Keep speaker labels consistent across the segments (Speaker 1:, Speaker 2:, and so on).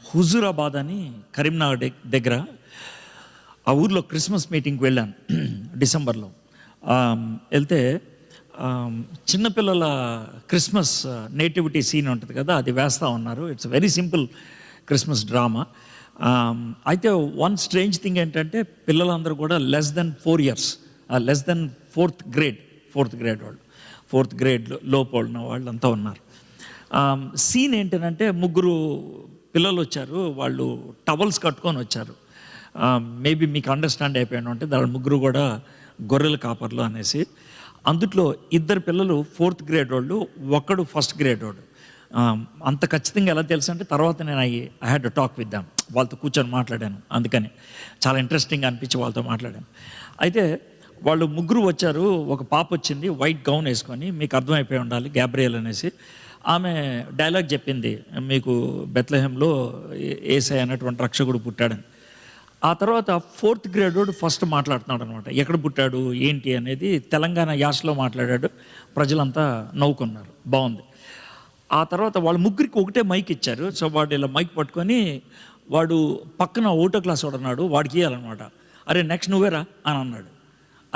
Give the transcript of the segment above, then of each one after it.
Speaker 1: హుజూరాబాద్ అని కరీంనగర్ దగ్గర ఆ ఊర్లో క్రిస్మస్ మీటింగ్కి వెళ్ళాను డిసెంబర్లో. వెళ్తే చిన్నపిల్లల క్రిస్మస్ నేటివిటీ సీన్ ఉంటుంది కదా, అది వేస్తూ ఉన్నారు. It's very simple Christmas drama. అయితే వన్ స్ట్రేంజ్ థింగ్ ఏంటంటే పిల్లలందరూ కూడా less than 4 years, less than fourth grade వాళ్ళు, ఫోర్త్ గ్రేడ్ లోపల వాళ్ళంతా ఉన్నారు. సీన్ ఏంటంటే ముగ్గురు పిల్లలు వచ్చారు, వాళ్ళు టవల్స్ కట్టుకొని వచ్చారు. మేబీ మీకు అండర్స్టాండ్ అయిపోయాను అంటే దాని ముగ్గురు కూడా గొర్రెల కాపర్లు అనేసి. అందుట్లో 2 పిల్లలు 4th గ్రేడ్ వాళ్ళు, ఒకడు 1st గ్రేడ్ వాడు. అంత ఖచ్చితంగా ఎలా తెలుసు అంటే తర్వాత నేను I had to talk with them, వాళ్ళతో కూర్చొని మాట్లాడాను. అందుకని చాలా ఇంట్రెస్టింగ్గా అనిపించి వాళ్ళతో మాట్లాడాను. అయితే వాళ్ళు ముగ్గురు వచ్చారు. ఒక పాప వచ్చింది వైట్ గౌన్ వేసుకొని, మీకు అర్థమైపోయి ఉండాలి గ్యాబ్రియల్ అనేసి. ఆమె డైలాగ్ చెప్పింది, మీకు బెత్లెహేంలో యేసయ్య అనేటువంటి రక్షకుడు పుట్టాడని. ఆ తర్వాత 4th గ్రేడ్ వాడు ఫస్ట్ మాట్లాడుతున్నాడు అనమాట, ఎక్కడ పుట్టాడు ఏంటి అనేది తెలంగాణ యాసలో మాట్లాడాడు. ప్రజలంతా నవ్వుకున్నారు, బాగుంది. ఆ తర్వాత వాళ్ళ ముగ్గురికి ఒకటే మైక్ ఇచ్చారు. సో వాడు ఇలా మైక్ పట్టుకొని, వాడు పక్కన 1వ క్లాస్ వాడు ఉన్నాడు, వాడికి ఇవ్వాలన్నమాట. అరే నెక్స్ట్ నువ్వేరా అని అన్నాడు.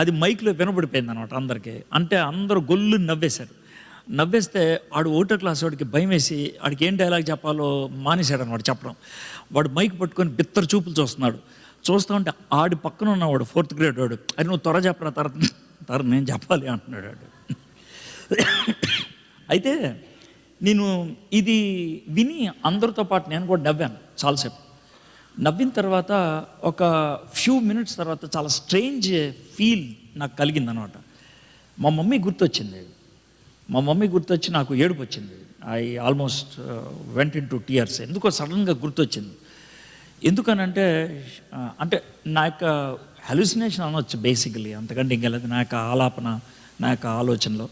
Speaker 1: అది మైక్లో వినబడిపోయింది అనమాట అందరికీ. అంటే అందరూ గొల్లు నవ్వేశారు. నవ్వేస్తే ఆడు 1వ క్లాస్ వాడికి భయం వేసి ఆడికి ఏం డైలాగ్ చెప్పాలో మానేశాడు అనమాట చెప్పడం. వాడు మైక్ పట్టుకొని బిత్తర చూపులు చూస్తున్నాడు. చూస్తూ ఉంటే ఆడి పక్కన ఉన్నవాడు 4th గ్రేడ్ వాడు, అది నువ్వు త్వర చెప్పరా, తర్వాత నేను చెప్పాలి అంటున్నాడు వాడు. అయితే నేను ఇది విని అందరితో పాటు నేను కూడా నవ్వాను చాలాసేపు. నవ్విన తర్వాత ఒక ఫ్యూ మినిట్స్ తర్వాత చాలా స్ట్రేంజ్ ఫీల్ నాకు కలిగింది అనమాట. మా మమ్మీ గుర్తొచ్చి నాకు ఏడుపు వచ్చింది. I almost went in to tears. ఎందుకో సడన్గా గుర్తొచ్చింది. ఎందుకనంటే అంటే నా యొక్క హెలుసినేషన్ అనవచ్చు బేసికలీ, అంతకంటే ఇంకా లేదు. నా యొక్క ఆలాపన, నా యొక్క ఆలోచనలో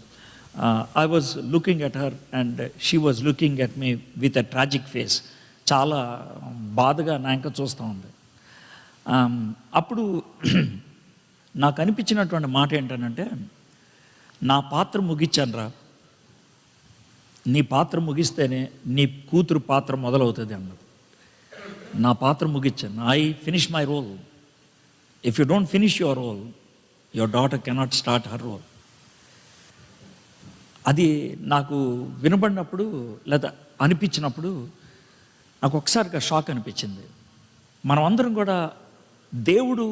Speaker 1: I was looking at her and she was looking at me with a tragic face. చాలా బాధగా నా ఇంకా చూస్తూ ఉంది. అప్పుడు నాకు అనిపించినటువంటి మాట ఏంటనంటే, నా పాత్ర ముగించాను రా, నీ పాత్ర ముగిస్తేనే నీ కూతురు పాత్ర మొదలవుతుంది అన్నది. నా పాత్ర ముగించాను. I finish my role. If you don't finish your role, your daughter cannot start her role. అది నాకు వినబడినప్పుడు లేదా అనిపించినప్పుడు నాకు ఒకసారిగా షాక్ అనిపించింది. మనం అందరం కూడా దేవుడు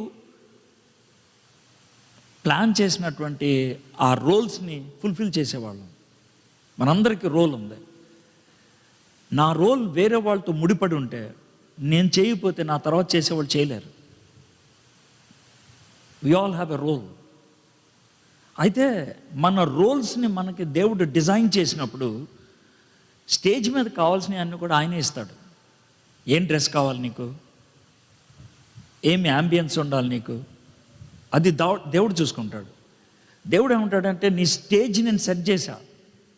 Speaker 1: ప్లాన్ చేసినటువంటి ఆ రోల్స్ని ఫుల్ఫిల్ చేసేవాళ్ళం. మనందరికీ రోల్ ఉంది. నా రోల్ వేరే వాళ్ళతో ముడిపడి ఉంటే, నేను చేయకపోతే నా తర్వాత చేసేవాళ్ళు చేయలేరు. We all have a role. అయితే మన రోల్స్ని మనకి దేవుడు డిజైన్ చేసినప్పుడు స్టేజ్ మీద కావాల్సినవి అన్నీ కూడా ఆయనే ఇస్తాడు. ఏం డ్రెస్ కావాలి నీకు, ఏమి యాంబియన్స్ ఉండాలి నీకు, అది దేవుడు చూసుకుంటాడు. దేవుడు ఏమంటాడంటే, నీ స్టేజ్ నేను సెట్ చేశా,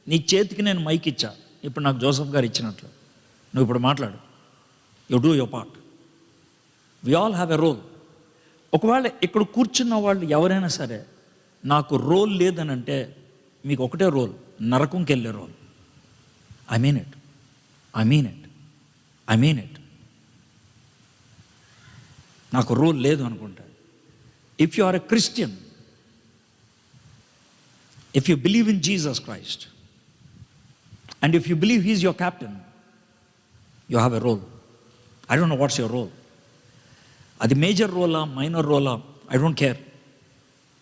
Speaker 1: నీ చేతికి నేను మైక్ ఇచ్చా, ఇప్పుడు నాకు జోసఫ్ గారు ఇచ్చినట్లు నువ్వు ఇప్పుడు మాట్లాడు, you do your part. We all have a role. ఒకవేళ ఇక్కడ కూర్చున్న వాళ్ళు ఎవరైనా సరే నాకు రోల్ లేదనంటే, మీకు ఒకటే రోల్, నరకంకి వెళ్ళే రోల్. I mean it. నాకు రోల్ లేదు అనుకుంటా. If you are a Christian, if you believe in Jesus Christ and if you believe he is your captain, you have a role. I don't know what's your role. Adi major role or minor role, I don't care.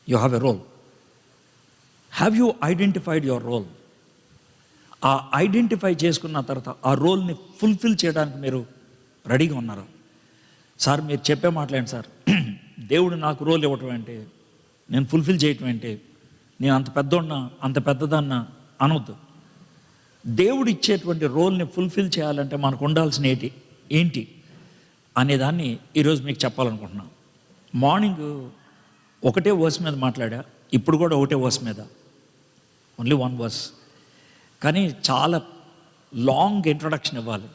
Speaker 1: You have a role. Have you identified your role? Identify చేసుకున్న తర్వాత ఆ రోల్ని fulfil చేయడానికి మీరు రెడీగా ఉన్నారా? Sir మీరు చెప్పే మాట్లాడండి సార్, దేవుడు నాకు రోల్ ఇవ్వటం ఏంటి, నేను ఫుల్ఫిల్ చేయటం ఏంటి, నేను అంత పెద్దోన్నా అంత పెద్దదన్నా అనవద్దు. దేవుడు ఇచ్చేటువంటి రోల్ని ఫుల్ఫిల్ చేయాలంటే మనకు ఉండాల్సిన ఏంటి అనేదాన్ని ఈరోజు మీకు చెప్పాలనుకుంటున్నాను. మార్నింగ్ ఒకటే వర్స్ మీద మాట్లాడా, ఇప్పుడు కూడా ఒకటే వర్స్ మీద, ఓన్లీ 1 verse. కానీ చాలా లాంగ్ ఇంట్రొడక్షన్ ఇవ్వాలి.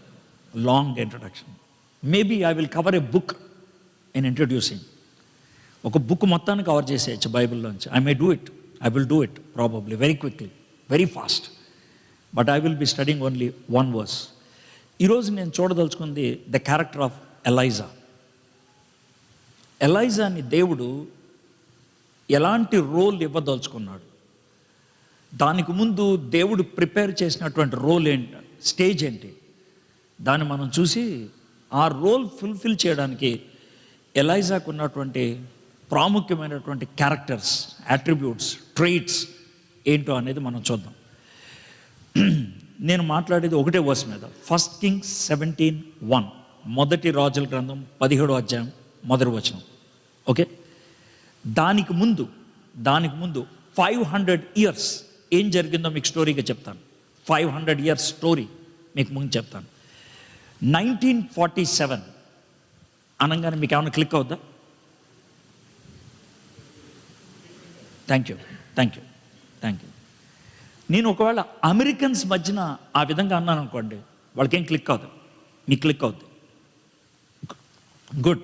Speaker 1: Maybe I will cover a book in introducing. ఒక బుక్ మొత్తాన్ని కవర్ చేసేయచ్చు బైబిల్లోంచి. I will do it probably very quickly, very fast. But I will be studying only 1 verse. ఈరోజు నేను చూడదలుచుకుంది ద క్యారెక్టర్ ఆఫ్ ఎలైజా. ఎలైజాని దేవుడు ఎలాంటి రోల్ ఇవ్వదలుచుకున్నాడు, దానికి ముందు దేవుడు ప్రిపేర్ చేసినటువంటి రోల్ ఏంటి, స్టేజ్ ఏంటి, దాన్ని మనం చూసి ఆ రోల్ ఫుల్ఫిల్ చేయడానికి ఎలైజాకు ఉన్నటువంటి ప్రాముఖ్యమైనటువంటి క్యారెక్టర్స్, అట్రిబ్యూట్స్, ట్రైట్స్ ఏంటో అనేది మనం చూద్దాం. నేను మాట్లాడేది ఒకటే వర్స్ మీద, 1 Kings 17:1, మొదటి రాజుల గ్రంథం 17వ అధ్యాయం మొదటి వచనం. ఓకే, దానికి ముందు 500 years ఏం జరిగిందో మీకు స్టోరీగా చెప్తాను. 500 years స్టోరీ మీకు ముందు చెప్తాను. 1947 అనగానే మీకు ఏమైనా క్లిక్ అవుద్దా? Thank you. నేను ఒకవేళ అమెరికన్స్ మధ్యన ఆ విధంగా అన్నాను అనుకోండి, వాళ్ళకేం క్లిక్ అవుతుంది, మీకు క్లిక్ అవుతుంది. గుడ్.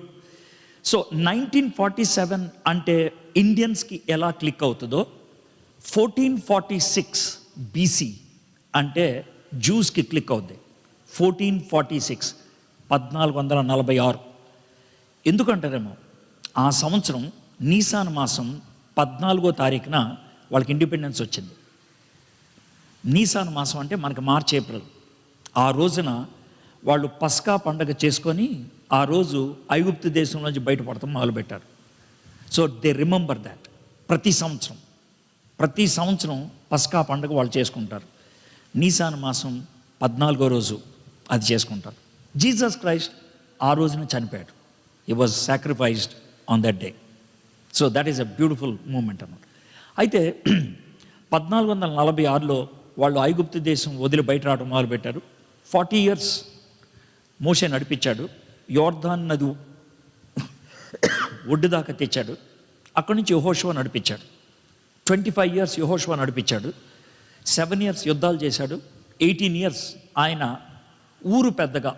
Speaker 1: సో 1947 అంటే ఇండియన్స్కి ఎలా క్లిక్ అవుతుందో, 1446 BC అంటే జూస్కి క్లిక్ అవుద్ది. 1446 1446 ఎందుకంటారేమో, ఆ సంవత్సరం నీసాన్ మాసం 14వ తారీఖున వాళ్ళకి ఇండిపెండెన్స్ వచ్చింది. నీసాన్ మాసం అంటే మనకి మార్చ్ ఏప్రిల్. ఆ రోజున వాళ్ళు పస్కా పండగ చేసుకొని ఆ రోజు ఐగుప్తు దేశం నుంచి బయటపడతాం మొదలుపెట్టారు. So they remember that. ప్రతి సంవత్సరం పస్కా పండగ వాళ్ళు చేసుకుంటారు. నీసాన్ మాసం 14వ రోజు అది చేసుకుంటారు. జీసస్ క్రైస్ట్ ఆ రోజున చనిపోయాడు. He was sacrificed on that day. So that is a beautiful moment అన్నమాట. అయితే 1446లో వాళ్ళు ఐగుప్తు దేశం వదిలి బయట రావడం మొదలుపెట్టారు. 40 years మోషే నడిపించాడు. యోర్దాన్ నది ఒడ్డు దాకా తెచ్చాడు. అక్కడి నుంచి యెహోషువ నడిపించాడు. 25 years యెహోషువ నడిపించాడు. 7 years యుద్ధాలు చేశాడు. 18 years ఆయన ఊరు పెద్దగా,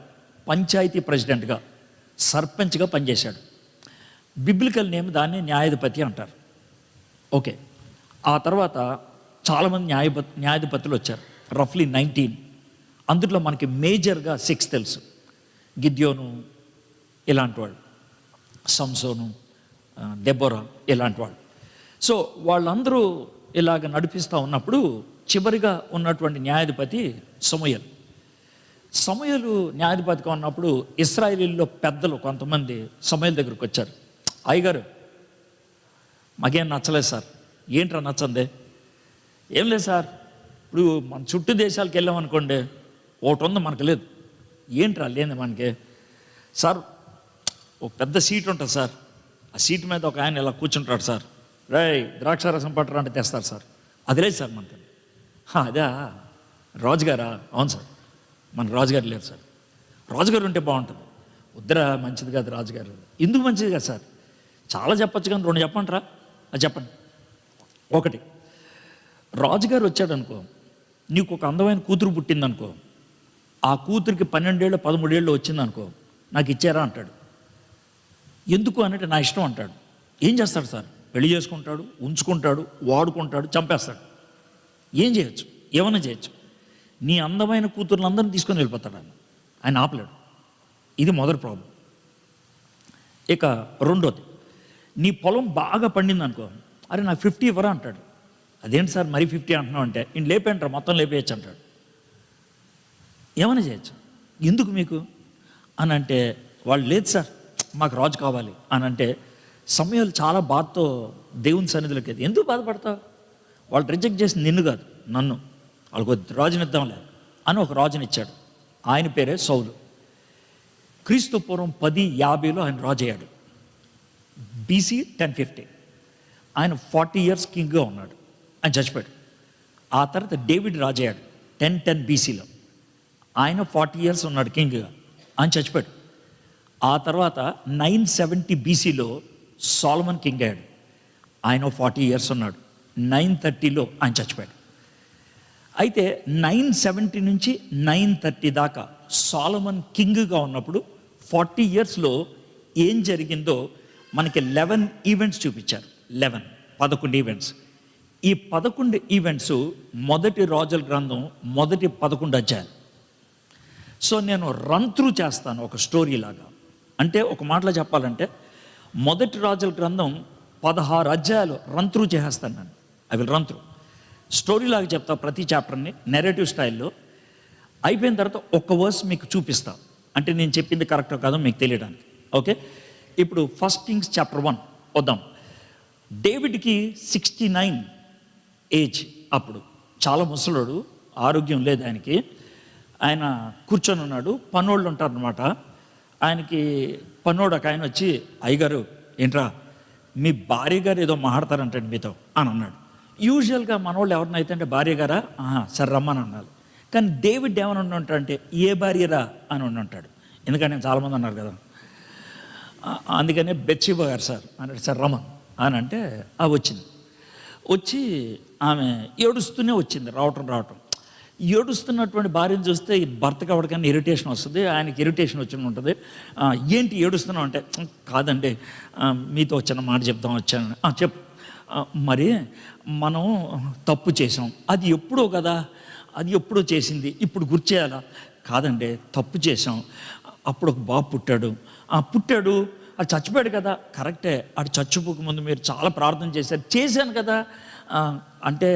Speaker 1: పంచాయతీ ప్రెసిడెంట్గా, సర్పంచ్గా పనిచేశాడు. బిబ్లికల్ నేమ్ దాన్ని న్యాయాధిపతి అంటారు. ఓకే, ఆ తర్వాత చాలామంది న్యాయాధిపతులు వచ్చారు, రఫ్లీ 19. అందులో మనకి మేజర్గా 6 తెలుసు. గిద్యోను ఇలాంటి వాళ్ళు, సంసోను, దెబోరా ఇలాంటి వాళ్ళు. సో వాళ్ళందరూ ఇలాగ నడిపిస్తూ ఉన్నప్పుడు చివరిగా ఉన్నటువంటి న్యాయాధిపతి సమూయేలు న్యాయాధిపతిగా ఉన్నప్పుడు ఇశ్రాయేలీల్లో పెద్దలు కొంతమంది సమూయేలు దగ్గరికి వచ్చారు. అయ్యగారు, మాకేం నచ్చలేదు సార్. ఏంట్రా నచ్చందే? ఏం లేదు సార్, ఇప్పుడు మన చుట్టూ దేశాలకు వెళ్ళామనుకోండి, ఒకటి ఉంది మనకు లేదు. ఏంట్రా లేదు మనకి? సార్, ఒక పెద్ద సీట్ ఉంటుంది సార్, ఆ సీట్ మీద ఒక ఆయన ఇలా కూర్చుంటాడు సార్, ద్రాక్షారసం పట్టరా అంటే తెస్తారు సార్. అది లేదు సార్ మనకి. అదే రాజుగారా? అవును సార్, మన రాజుగారు లేరు సార్. రాజుగారు ఉంటే బాగుంటుంది. వద్దురా, మంచిది కాదు రాజుగారు. ఎందుకు మంచిది కాదు సార్? చాలా చెప్పచ్చు కానీ 2 చెప్పండి రా. అది చెప్పండి. 1, రాజుగారు వచ్చాడు అనుకో, నీకు ఒక అందమైన కూతురు పుట్టిందనుకో, ఆ కూతురికి 12 ఏళ్ళు 13 ఏళ్ళు వచ్చిందనుకో, నాకు ఇచ్చారా అంటాడు. ఎందుకు అన్నట్టు నా ఇష్టం అంటాడు. ఏం చేస్తాడు సార్? పెళ్లి చేసుకుంటాడు, ఉంచుకుంటాడు, వాడుకుంటాడు, చంపేస్తాడు. ఏం చేయొచ్చు? ఏమైనా చేయొచ్చు. నీ అందమైన కూతుర్లందరినీ తీసుకొని వెళ్ళిపోతాడు ఆయన ఆపలేడు. ఇది మొదటి ప్రాబ్లం. ఇక 2వది, నీ పొలం బాగా పండింది అనుకో, అరే నాకు 50 ఇవ్వరా అంటాడు. అదేంటి సార్ మరి 50 అంటున్నావు అంటే, ఈయన లేపేంటారు, మొత్తం లేపేయచ్చు అంటాడు. ఏమైనా చేయొచ్చు. ఎందుకు మీకు అని అంటే, వాళ్ళు లేదు సార్ మాకు రాజు కావాలి అని అంటే, సమయాలు చాలా బాధతో దేవుని సన్నిధిలోకి, ఎందుకు బాధపడతావు? వాళ్ళు రిజెక్ట్ చేసి నిన్ను కాదు, నన్ను. వాళ్ళకు రాజునిద్దాంలే అని ఒక రాజునిచ్చాడు. ఆయన పేరే సౌలు. క్రీస్తు పూర్వం 1050లో ఆయన రాజు అయ్యాడు. BC 1050. ఆయన 40 years కింగ్గా ఉన్నాడు. ఆయన చచ్చిపోయాడు. ఆ తర్వాత డేవిడ్ రాజు అయ్యాడు 1010 BCలో. ఆయన 40 years ఉన్నాడు కింగ్గా, ఆయన చచ్చిపోయాడు. ఆ తర్వాత 970 BCలో సోలమన్ కింగ్ అయ్యాడు. ఆయన 40 years ఉన్నాడు. 930లో ఆయన చచ్చిపోయాడు. అయితే 970 నుంచి 930 దాకా సోలమన్ కింగ్గా ఉన్నప్పుడు 40 yearsలో ఏం జరిగిందో మనకి 11 ఈవెంట్స్ చూపించారు. 11 ఈవెంట్స్. ఈ 11 ఈవెంట్స్ మొదటి రాజుల గ్రంథం మొదటి 11 అధ్యాయాలు. సో నేను రన్ త్రూ చేస్తాను ఒక స్టోరీ లాగా. అంటే ఒక మాటలో చెప్పాలంటే మొదటి రాజుల గ్రంథం 16 అధ్యాయాలు రన్ త్రూ చేసేస్తాను నేను. I will run through story లాగా చెప్తా ప్రతి చాప్టర్ని నెరేటివ్ స్టైల్లో. అయిపోయిన తర్వాత ఒక్క వర్స్ మీకు చూపిస్తా, అంటే నేను చెప్పింది కరెక్టో కాదో మీకు తెలియడానికి. ఓకే, ఇప్పుడు ఫస్ట్ కింగ్స్ చాప్టర్ 1 వద్దాం. డేవిడ్కి 69 ఏజ్. అప్పుడు చాలా ముసలోడు, ఆరోగ్యం లేదు ఆయనకి. ఆయన కూర్చొని ఉన్నాడు, పనోళ్ళు ఉంటారనమాట. ఆయనకి పనోడు ఒక ఆయన వచ్చి, అయ్యగారు ఏంట్రా మీ భార్య గారు ఏదో మాట్లాడతారంటండి మీతో అని అన్నాడు. యూజువల్గా మనోళ్ళు ఎవరినైతే అంటే భార్య గారా, సరే రమ్మని అన్నారు. కానీ డేవిడ్ ఏమని ఉంటాడంటే ఏ భార్యరా అని ఉంటాడు. ఎందుకంటే చాలామంది అన్నారు కదా, అందుకనే బెత్షెబా గారు సార్ అన్నాడు. సార్ రమన్ అని అంటే వచ్చింది. వచ్చి ఆమె ఏడుస్తూనే వచ్చింది, రావటం. ఏడుస్తున్నటువంటి భార్యను చూస్తే ఈ భర్తకు ఎవరికైనా ఇరిటేషన్ వస్తుంది, ఆయనకి ఇరిటేషన్ వచ్చి ఉంటుంది. ఏంటి ఏడుస్తున్నావు అంటే, కాదండి మీతో వచ్చిన మాట చెప్దాం వచ్చాను. చెప్పు. మరి మనం తప్పు చేసాం, అది ఎప్పుడో కదా, అది ఎప్పుడో చేసింది ఇప్పుడు గుర్తు చేయాలా? కాదండి తప్పు చేసాం, అప్పుడు ఒక బాబు పుట్టాడు, అది చచ్చిపోయాడు కదా. కరెక్టే, అది చచ్చిపోక ముందు మీరు చాలా ప్రార్థన చేశాను కదా. అంటే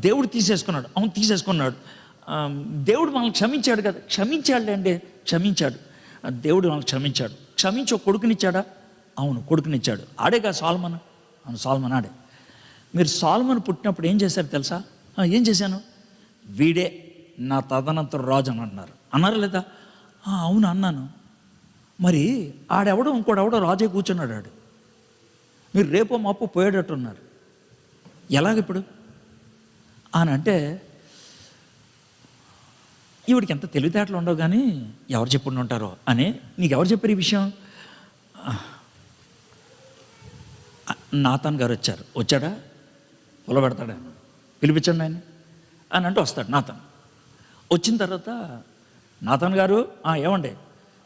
Speaker 1: దేవుడు తీసేసుకున్నాడు. అవును తీసేసుకున్నాడు. దేవుడు మనల్ని క్షమించాడు కదా. క్షమించాడులేండి, క్షమించాడు. దేవుడు మనల్ని క్షమించాడు. క్షమించి ఒక కొడుకునిచ్చాడా? అవును కొడుకునిచ్చాడు. ఆడేగా సాల్మన్. అవును సాల్మన్ ఆడే. మీరు సాల్మన్ పుట్టినప్పుడు ఏం చేశారు తెలుసా? ఏం చేశాను? వీడే నా తదనంతరం రాజు అని అన్నారు లేదా? అవును అన్నాను. మరి ఆడెవడో ఇంకోడెవడో రాజే కూర్చున్నాడు. ఆడు మీరు రేపో మాపో పోయేటట్టున్నారు. ఎలాగిప్పుడు అని అంటే, ఈవిడికి ఎంత తెలివితేటలు ఉండవు కానీ ఎవరు చెప్పుండి ఉంటారో అని. నీకు ఎవరు చెప్పారు ఈ విషయం? నాతాన్ గారు వచ్చాడా? పొలబెడతాడా? పిలిపించండి ఆయన అని అంటే వస్తాడు నాతాన్. వచ్చిన తర్వాత నాతాన్ గారు ఏమండి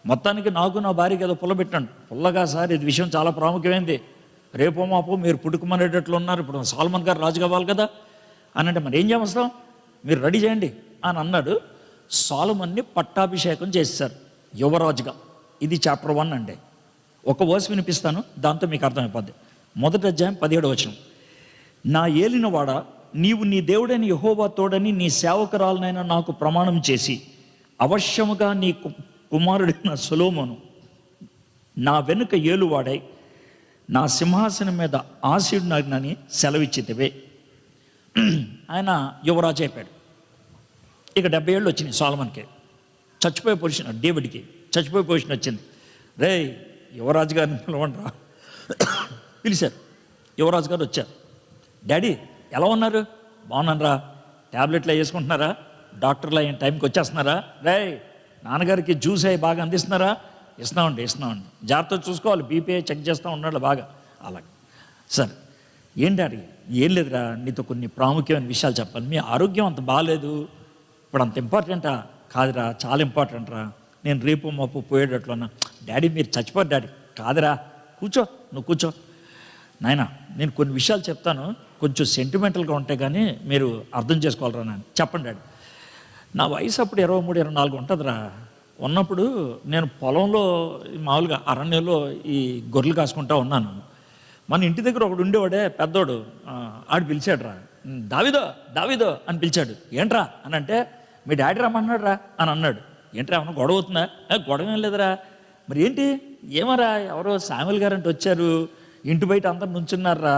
Speaker 1: మొత్తానికి నాకు నా భార్యకి ఏదో పుల్లబెట్టాను. పుల్లగా సార్ ఇది విషయం చాలా ప్రాముఖ్యమైనది, రేపో మాపో మీరు పుట్టుకుమనేటట్లు ఉన్నారు, ఇప్పుడు సాల్మన్ గారు రాజు కావాలి కదా అని అంటే, మరి ఏం చేస్తాం, మీరు రెడీ చేయండి అని అన్నాడు. సాల్మన్ని పట్టాభిషేకం చేశారు యువరాజుగా. ఇది చాప్టర్ 1 అండి. ఒక వర్స్ వినిపిస్తాను, దాంతో మీకు అర్థమైపోద్ది. మొదటి అధ్యాయం 17వ వచనం. నా ఏలినవాడ, నీవు నీ దేవుడైన యెహోవా తోడని నీ సేవకురాలనైనా నాకు ప్రమాణం చేసి అవశ్యముగా నీ కుమారుడైన సొలొమోను నా వెనుక ఏలువాడై నా సింహాసనం మీద ఆసీనుడనని సెలవిచ్చితివే. ఆయన యువరాజు అయిపోయాడు. ఇక 70 ఏళ్ళు వచ్చినాయి సాల్మన్కి. చచ్చిపోయే పొజిషన్, డేవిడ్కి చచ్చిపోయే పొజిషన్ వచ్చింది. రే యువరాజు గారిని పిలవండిరా పిలిచారు. యువరాజు గారు వచ్చారు. డాడీ ఎలా ఉన్నారు? బాగున్నానరా. ట్యాబ్లెట్లు వేసుకుంటున్నారా? డాక్టర్లు అయిన టైంకి వచ్చేస్తున్నారా? రే నాన్నగారికి జ్యూస్ అవి బాగా అందిస్తున్నారా? ఇస్తున్నామండి. జాగ్రత్తగా చూసుకోవాలి, బీపీ చెక్ చేస్తూ ఉన్నాడు బాగా. అలాగే సరే. ఏంటి డాడీ? ఏం లేదురా, నీతో కొన్ని ప్రాముఖ్యమైన విషయాలు చెప్పాలి. మీ ఆరోగ్యం అంత బాగాలేదు, ఇప్పుడు అంత ఇంపార్టెంటా? కాదురా చాలా ఇంపార్టెంట్ రా, నేను రేపు మాపు పోయేటట్లున్నా. డాడీ మీరు చచ్చిపోరు డాడీ. కాదురా నువ్వు కూర్చో నాయనా, నేను కొన్ని విషయాలు చెప్తాను, కొంచెం సెంటిమెంటల్గా ఉంటాయి కానీ మీరు అర్థం చేసుకోవాలరా నాన్న. చెప్పండి డాడీ. నా వయసు అప్పుడు 23, 24 ఉంటుందిరా. ఉన్నప్పుడు నేను పొలంలో మామూలుగా అరణ్యంలో ఈ గొర్రెలు కాసుకుంటా ఉన్నాను. మన ఇంటి దగ్గర ఒకడు ఉండేవాడే పెద్దోడు, ఆడు పిలిచాడు రా, దావీదో అని పిలిచాడు. ఏంట్రా అని అంటే, మీ డాడీ రమ్మన్నాడు రా అని అన్నాడు. ఏంట్రా ఏమన్నా గొడవ అవుతుందా? గొడవ ఏం లేదురా. మరి ఏంటి ఏమరా, ఎవరో శామ్యూల్ గారు అంటే వచ్చారు, ఇంటి బయట అందరు నుంచున్నారా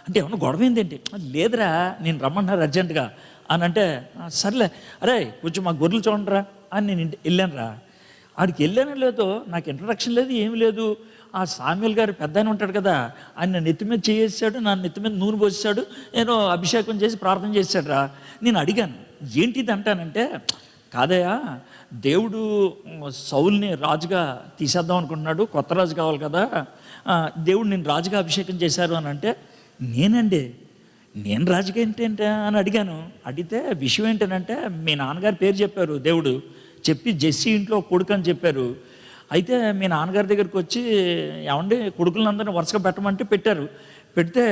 Speaker 1: అంటే ఏమన్నా గొడవ ఏంటంటే, లేదురా నేను రమ్మన్నారు అర్జెంటుగా అని అంటే, సర్లే అరే కొంచెం మా గొర్రెలు చూడండిరా అని నేను వెళ్ళాను రా. ఆడికి వెళ్ళానో లేదో నాకు ఇంట్రడక్షన్ లేదు, ఏమి లేదు. ఆ శామ్యూల్ గారు పెద్ద ఆయన ఉంటాడు కదా, ఆయన నెత్తి మీద చేసాడు, నా నెత్తి మీద నూనె పోసాడు, నేను అభిషేకం చేసి ప్రార్థన చేశాడు రా. నేను అడిగాను ఏంటిది అంటానంటే, కాదయా దేవుడు సౌల్ని రాజుగా తీసేద్దాం అనుకుంటున్నాడు, కొత్త రాజు కావాలి కదా, దేవుడు నేను రాజుగా అభిషేకం చేశారు అని అంటే, నేను రాజుగా ఏంటంటే అని అడిగాను. అడిగితే విషయం ఏంటంటే, మీ నాన్నగారి పేరు చెప్పారు, దేవుడు చెప్పి జెస్సీ ఇంట్లో కొడుకు అని చెప్పారు. అయితే మీ నాన్నగారి దగ్గరికి వచ్చి ఏమండి కొడుకులందరినీ వరుసగా పెట్టమంటే పెట్టారు. పెడితే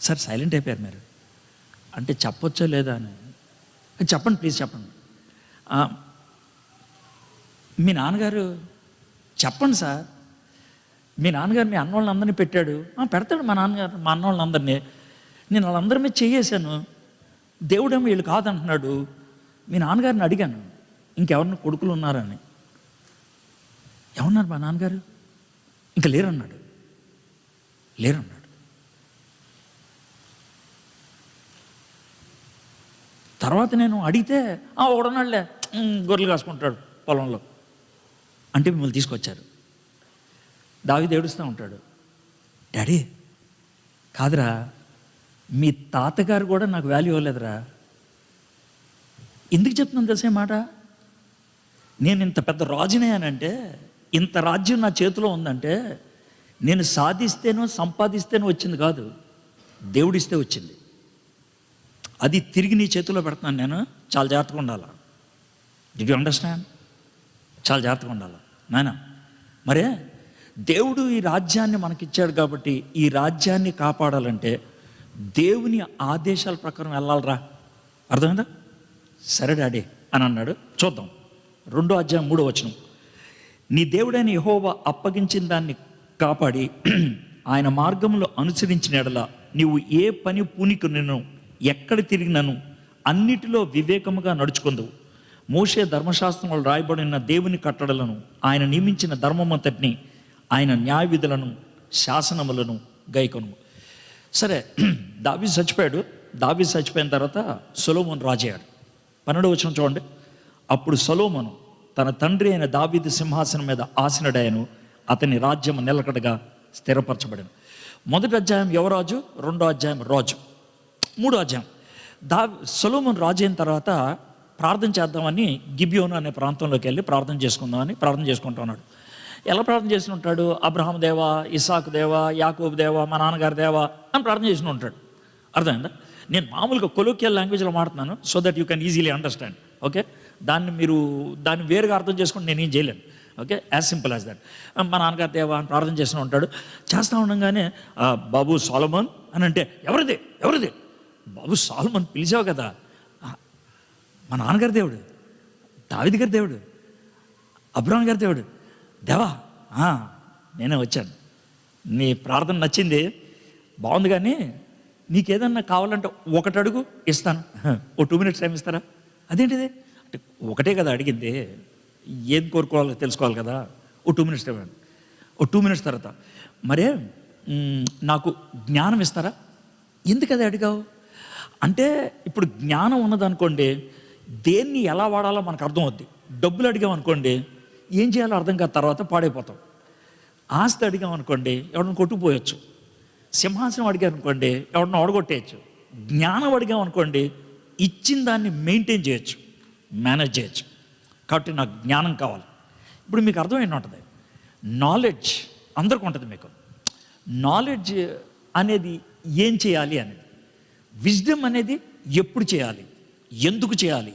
Speaker 1: సార్ సైలెంట్ అయిపోయారు మీరు. అంటే చెప్పొచ్చో లేదా అని. చెప్పండి ప్లీజ్ చెప్పండి. "ఆ, మీ నాన్నగారు చెప్పండి సార్, మీ నాన్నగారు మీ అన్నోళ్ళందరినీ పెట్టాడు." పెడతాడు మా నాన్నగారు మా అన్నోళ్ళందరినీ. నేను వాళ్ళందరి మీద చేసాను, దేవుడేమో వీళ్ళు కాదంటున్నాడు. మీ నాన్నగారిని అడిగాను ఇంకెవరిని కొడుకులు ఉన్నారని. "ఏమన్నారు మా నాన్నగారు?" "ఇంకా లేరన్నాడు." లేరన్నాడు. తర్వాత నేను అడిగితే ఒకడున్నాడులే, గొర్రెలు కాసుకుంటాడు పొలంలో అంటే మిమ్మల్ని తీసుకొచ్చారు. దావీదు ఏడుస్తూ ఉంటాడు, "డాడీ కాదురా, మీ తాతగారు కూడా నాకు వాల్యూ ఇవ్వలేదురా." ఎందుకు చెప్తున్నాను తెలిసే మాట? నేను ఇంత పెద్ద రాజునే అనంటే, ఇంత రాజ్యం నా చేతిలో ఉందంటే, నేను సాధిస్తేనో సంపాదిస్తేనో వచ్చింది కాదు, దేవుడిస్తే వచ్చింది. అది తిరిగి నీ చేతిలో పెడుతున్నాను నేను. చాలా జాగ్రత్తగా ఉండాలి. Do you understand? చాలా జాగ్రత్తగా ఉండాలి నాయన. మరే దేవుడు ఈ రాజ్యాన్ని మనకిచ్చాడు కాబట్టి ఈ రాజ్యాన్ని కాపాడాలంటే దేవుని ఆదేశాల ప్రకారం వెళ్ళాలరా. అర్థమైందా? "సరే డాడీ" అని అన్నాడు. చూద్దాం 2వ అధ్యాయం 3వ వచనం. "నీ దేవుడైన యెహోవా అప్పగించిన దాన్ని కాపాడి ఆయన మార్గంలో అనుసరించిన ఎడల నీవు ఏ పని పూనికొనినను ఎక్కడ తిరిగినను అన్నిటిలో వివేకముగా నడుచుకుందువు. మోషే ధర్మశాస్త్రంలో రాయబడిన దేవుని కట్టడలను, ఆయన నియమించిన ధర్మమంతటిని, ఆయన న్యాయ విధులను, శాసనములను గైకొను." సరే, దావీదు చచ్చిపోయాడు. దావీదు చచ్చిపోయిన తర్వాత సొలొమోను రాజయ్యాడు. 12వ వచనం చూడండి. "అప్పుడు సొలొమోను తన తండ్రి అయిన దావీదు సింహాసనం మీద ఆసీనుడయ్యను, అతని రాజ్యం నిలకడగా స్థిరపరచబడను." 1వ అధ్యాయం యువరాజు, 2వ అధ్యాయం రాజు, 3వ అధ్యాయం సొలొమోను రాజు అయిన తర్వాత ప్రార్థన చేద్దామని గిబియోను అనే ప్రాంతంలోకి వెళ్ళి ప్రార్థన చేసుకుందామని ప్రార్థన చేసుకుంటూ ఉన్నాడు. ఎలా ప్రార్థన చేసి ఉంటాడు? "అబ్రహాం దేవా, ఇస్సాకు దేవా, యాకోబు దేవా, మా నాన్నగారి దేవా" అని ప్రార్థన చేసి ఉంటాడు. అర్థమైందా? నేను మామూలుగా కొలోకియల్ లాంగ్వేజ్లో మాట్లాడుతున్నాను, so that you can easily understand. Okay, దాన్ని వేరుగా అర్థం చేసుకుంటే నేనేం చేయలేను. Okay, as simple as that. మా నాన్నగారి దేవా అని ప్రార్థన చేస్తూ ఉంటాడు. చేస్తూ ఉండగానే "బాబు సొలొమోన్" అని అంటే, ఎవరిది ఎవరిది బాబు సొలొమోన్ పిలిచావు కదా, మా నాన్నగారి దేవుడు, దావీదు గారి దేవుడు, అబ్రహాం గారి దేవుడు, దేవా నేనే వచ్చాను, నీ ప్రార్థన నచ్చింది, బాగుంది, కానీ నీకేదన్నా కావాలంటే ఒకటి అడుగు ఇస్తాను, ఓ 2 minutes టైం ఇస్తారా? "అదేంటిది?" అంటే, "ఒకటే కదా అడిగింది, ఏం కోరుకోవాలో తెలుసుకోవాలి కదా, ఓ 2 minutes టైం." ఓ 2 minutes తర్వాత, "మరే నాకు జ్ఞానం ఇస్తారా?" "ఎందుకు అది అడిగావు?" అంటే ఇప్పుడు జ్ఞానం ఉన్నదనుకోండి, దేన్ని ఎలా వాడాలో మనకు అర్థం అవుద్ది. డబ్బులు అడిగామనుకోండి, ఏం చేయాలో అర్థం కాదు, తర్వాత పాడైపోతాం. ఆస్తి అడిగామనుకోండి, ఎవరిని కొట్టుకుపోయొచ్చు. సింహాసనం అడిగారనుకోండి, ఎవరిని ఓడగొట్టేయచ్చు. జ్ఞానం అడిగామనుకోండి, ఇచ్చిన దాన్ని మెయింటైన్ చేయొచ్చు, మేనేజ్ చేయొచ్చు. కాబట్టి నాకు జ్ఞానం కావాలి. ఇప్పుడు మీకు అర్థమైనా ఉంటుంది, నాలెడ్జ్ అందరికీ ఉంటుంది. మీకు నాలెడ్జ్ అనేది ఏం చేయాలి అనేది, విజ్డమ్ అనేది ఎప్పుడు చేయాలి, ఎందుకు చేయాలి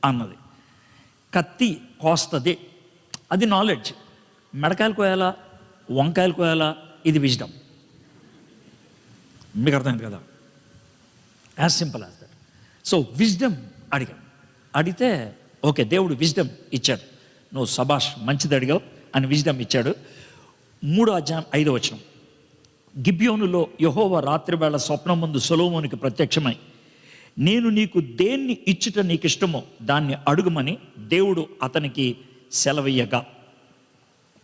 Speaker 1: అన్నది. కత్తి కోస్తుంది, అది నాలెడ్జ్. మెడకాయలు కోయాలా, వంకాయలు కోయాలా, ఇది విజ్డమ్. మీకు అర్థమైంది కదా? As simple as that. So wisdom అడిగితే ఓకే, దేవుడు విజ్డమ్ ఇచ్చాడు, నువ్వు సబాష్ మంచిది అడిగావు అని విజ్డమ్ ఇచ్చాడు. 3వ అధ్యాయం 5వ వచనం. "గిబియోనులో యెహోవా రాత్రివేళ స్వప్నం ముందు సొలొమోనుకి ప్రత్యక్షమై, నేను నీకు దేన్ని ఇచ్చుట నీకు ఇష్టమో దాన్ని అడుగుమని దేవుడు అతనికి సెలవయ్యగా."